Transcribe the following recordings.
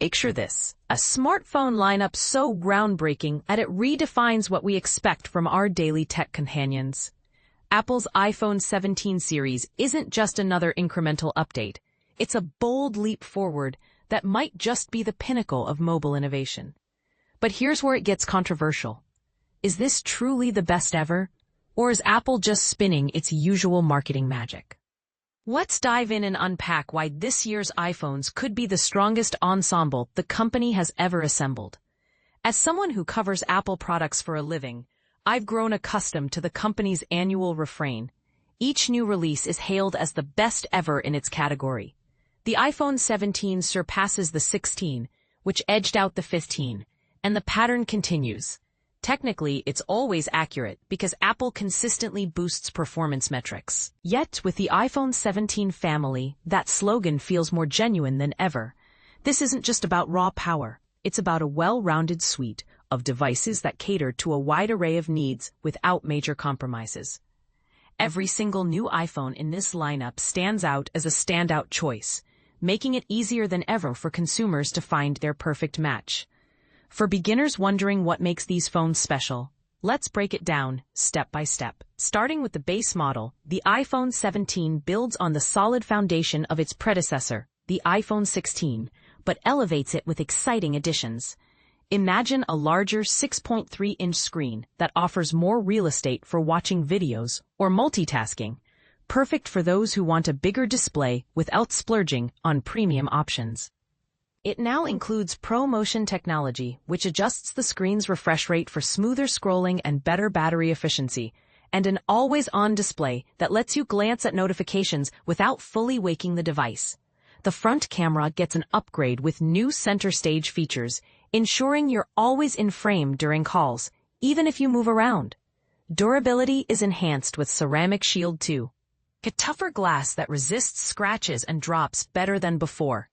Picture this, a smartphone lineup so groundbreaking that it redefines what we expect from our daily tech companions. Apple's iPhone 17 series isn't just another incremental update. It's a bold leap forward that might just be the pinnacle of mobile innovation. But here's where it gets controversial. Is this truly the best ever? Or is Apple just spinning its usual marketing magic? Let's dive in and unpack why this year's iPhones could be the strongest ensemble the company has ever assembled. As someone who covers Apple products for a living, I've grown accustomed to the company's annual refrain. Each new release is hailed as the best ever in its category. The iPhone 17 surpasses the 16, which edged out the 15, and the pattern continues. Technically, it's always accurate because Apple consistently boosts performance metrics. Yet, with the iPhone 17 family, that slogan feels more genuine than ever. This isn't just about raw power. It's about a well-rounded suite of devices that cater to a wide array of needs without major compromises. Every single new iPhone in this lineup stands out as a standout choice, making it easier than ever for consumers to find their perfect match. For beginners wondering what makes these phones special, let's break it down step by step. Starting with the base model, the iPhone 17 builds on the solid foundation of its predecessor, the iPhone 16, but elevates it with exciting additions. Imagine a larger 6.3-inch screen that offers more real estate for watching videos or multitasking, perfect for those who want a bigger display without splurging on premium options. It now includes ProMotion technology, which adjusts the screen's refresh rate for smoother scrolling and better battery efficiency, and an always-on display that lets you glance at notifications without fully waking the device. The front camera gets an upgrade with new center stage features, ensuring you're always in frame during calls, even if you move around. Durability is enhanced with Ceramic Shield 2, a tougher glass that resists scratches and drops better than before.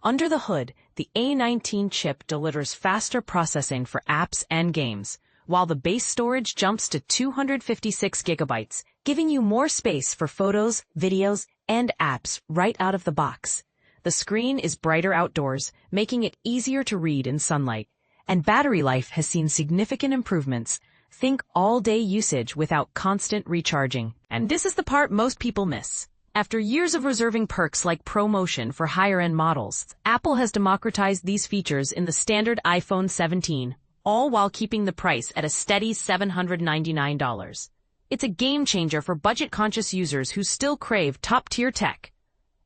Under the hood, the A19 chip delivers faster processing for apps and games, while the base storage jumps to 256 gigabytes, giving you more space for photos, videos, and apps right out of the box. The screen is brighter outdoors, making it easier to read in sunlight, and battery life has seen significant improvements. Think all-day usage without constant recharging. And this is the part most people miss. After years of reserving perks like ProMotion for higher-end models, Apple has democratized these features in the standard iPhone 17, all while keeping the price at a steady $799. It's a game-changer for budget-conscious users who still crave top-tier tech.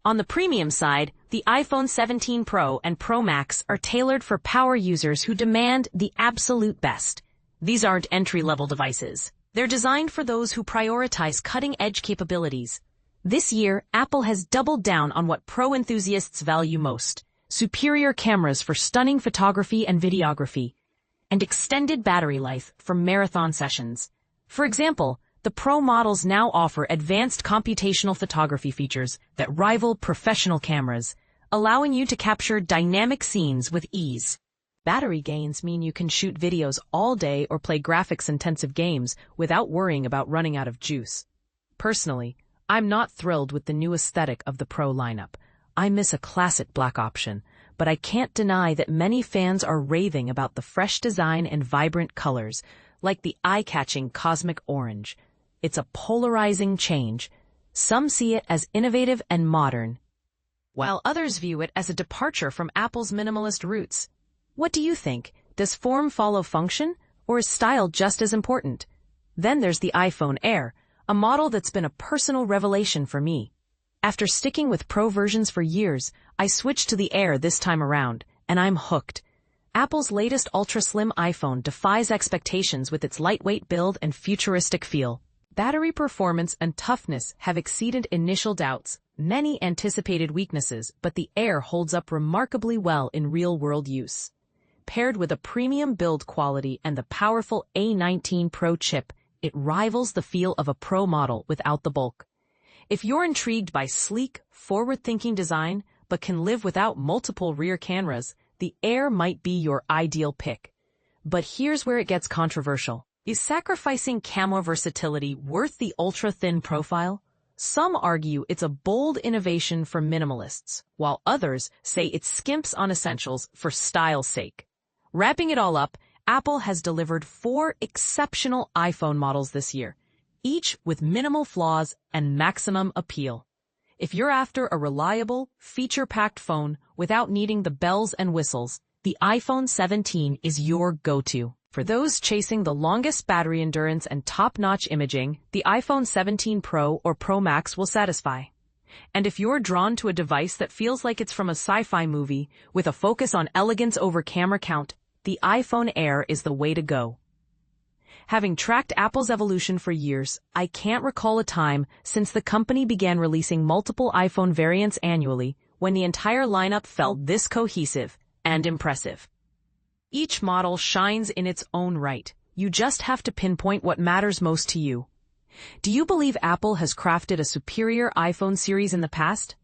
On the premium side, the iPhone 17 Pro and Pro Max are tailored for power users who demand the absolute best. These aren't entry-level devices. They're designed for those who prioritize cutting-edge capabilities. This year, Apple has doubled down on what pro enthusiasts value most: superior cameras for stunning photography and videography, and extended battery life for marathon sessions. For example, the Pro models now offer advanced computational photography features that rival professional cameras, allowing you to capture dynamic scenes with ease. Battery gains mean you can shoot videos all day or play graphics-intensive games without worrying about running out of juice. Personally, I'm not thrilled with the new aesthetic of the Pro lineup. I miss a classic black option, but I can't deny that many fans are raving about the fresh design and vibrant colors, like the eye-catching cosmic orange. It's a polarizing change. Some see it as innovative and modern, while others view it as a departure from Apple's minimalist roots. What do you think? Does form follow function, or is style just as important? Then there's the iPhone Air, a model that's been a personal revelation for me. After sticking with Pro versions for years, I switched to the Air this time around, and I'm hooked. Apple's latest ultra-slim iPhone defies expectations with its lightweight build and futuristic feel. Battery performance and toughness have exceeded initial doubts, many anticipated weaknesses, but the Air holds up remarkably well in real-world use. Paired with a premium build quality and the powerful A19 Pro chip, it rivals the feel of a Pro model without the bulk. If you're intrigued by sleek, forward-thinking design, but can live without multiple rear cameras, the Air might be your ideal pick. But here's where it gets controversial. Is sacrificing camera versatility worth the ultra-thin profile? Some argue it's a bold innovation for minimalists, while others say it skimps on essentials for style's sake. Wrapping it all up, Apple has delivered 4 exceptional iPhone models this year, each with minimal flaws and maximum appeal. If you're after a reliable, feature-packed phone without needing the bells and whistles, the iPhone 17 is your go-to. For those chasing the longest battery endurance and top-notch imaging, the iPhone 17 Pro or Pro Max will satisfy. And if you're drawn to a device that feels like it's from a sci-fi movie with a focus on elegance over camera count, the iPhone Air is the way to go. Having tracked Apple's evolution for years, I can't recall a time since the company began releasing multiple iPhone variants annually when the entire lineup felt this cohesive and impressive. Each model shines in its own right. You just have to pinpoint what matters most to you. Do you believe Apple has crafted a superior iPhone series in the past?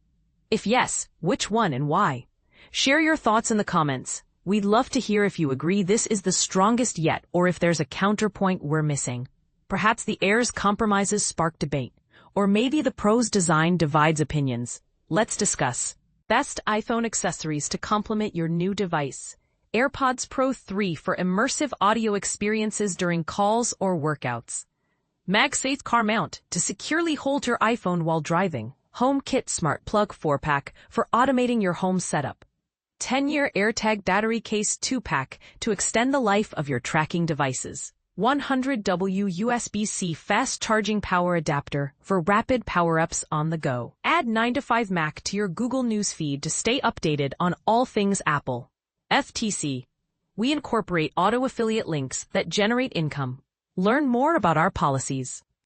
If yes, which one and why? Share your thoughts in the comments. We'd love to hear if you agree this is the strongest yet or if there's a counterpoint we're missing. Perhaps the Air's compromises spark debate, or maybe the Pro's design divides opinions. Let's discuss. Best iPhone accessories to complement your new device. AirPods Pro 3 for immersive audio experiences during calls or workouts. MagSafe car mount to securely hold your iPhone while driving. HomeKit Smart Plug 4-pack for automating your home setup. 10-year AirTag battery case 2-pack to extend the life of your tracking devices. 100W USB-C fast charging power adapter for rapid power-ups on the go. Add 9 to 5 Mac to your Google News feed to stay updated on all things Apple. FTC. We incorporate auto affiliate links that generate income. Learn more about our policies.